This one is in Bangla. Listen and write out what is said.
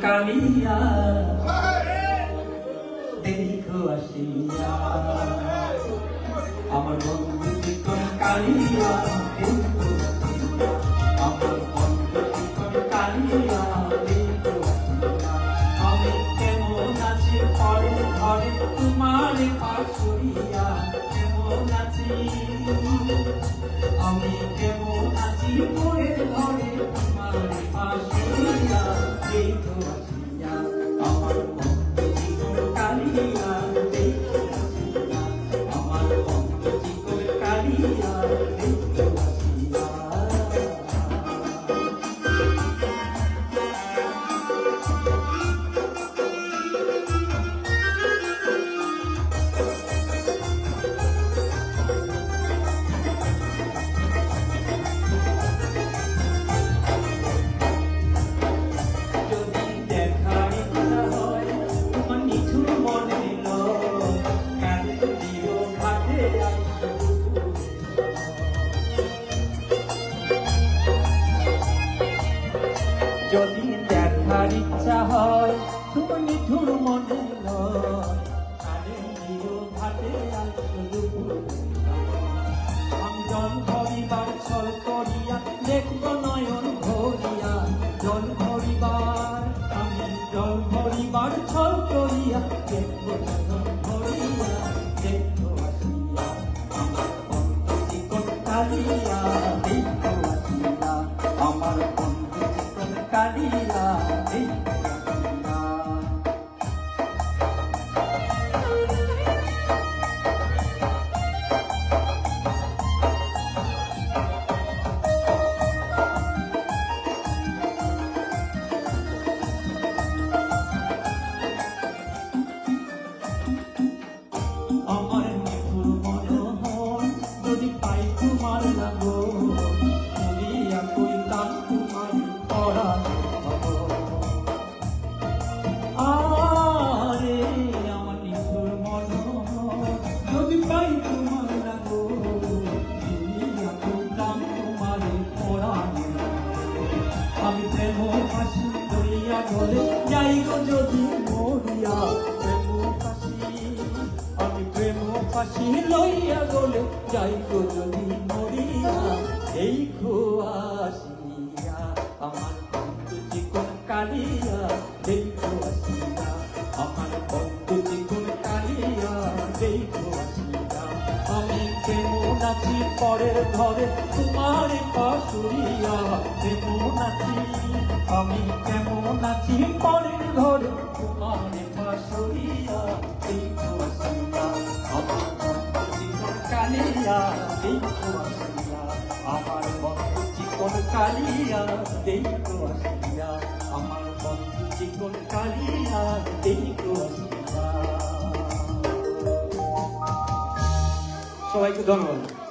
কালিয়া দেখো আসিয়া আমার বন্ধু চিকন কালিয়া দেখো আসিয়া আমার বন্ধু চিকন কালিয়া দেখো আসিয়া আমি কেমন আছি পরে ঘরে তোমার পাশরিয়া কেমন আছি আমি কেমন আছি পরে ঘরে তোমার পাশরিয়া দেখো আসিয়া আমার বন্ধু চিকন কালিয়া দেখো আসিয়া আমার বন্ধু চিকন কালিয়া দেখো আসিয়া যদি দেখার ইচ্ছা হয় তোমার নিঠুর মনে লয় কানে দিও ঘাটে আমি জল ভরিবার ছল করিয়া দেখব নয়ন ভরিয়া জল ভরিবার আমি জল ভরিবার ছল করিয়া দেখব নয়ন ভরিয়া দেখো আসিয়া আমার বন্ধু চিকন কালিয়া দেখো আসিয়া আমার বন্ধু চিকন কালিয়া দেখো আসিয়া আমার নিঠুর মনোহর যদি পাই তোমার লাগো তুলিয়া কইতাম তোমার পরাণের খবর আরে আমার নিঠুর মনোহর যদি পাই তোমার লাগো তুলিয়া কইতাম তোমার পরাণের খবর আমি প্রেম ফাঁসি লইয়া গলে যাই গো যদি মরিয়া প্রেম ফাঁসি আমি প্রেম ফাঁসি লইয়া গলে যাই গো যদি মরিয়া এই আসিয়া আমার বন্ধু চিকন কালিয়া দেখো আসিয়া আমার বন্ধু চিকন কালিয়া দেখো আসিয়া আমি কেমন আছি পরের ঘরে তোমার পাশুরিয়া কেমন আছি আমি কেমন আছি পরের ঘরে তোমার পাশুরিয়া দেখো আসিয়া আমার বন্ধু চিকন কালিয়া দেখো আসিয়া আমার বন্ধু চিকন কালিয়া দেখো আসিয়া আমার বন্ধু চিকন কালিয়া দেখো আসিয়া সবাইকে ধন্যবাদ।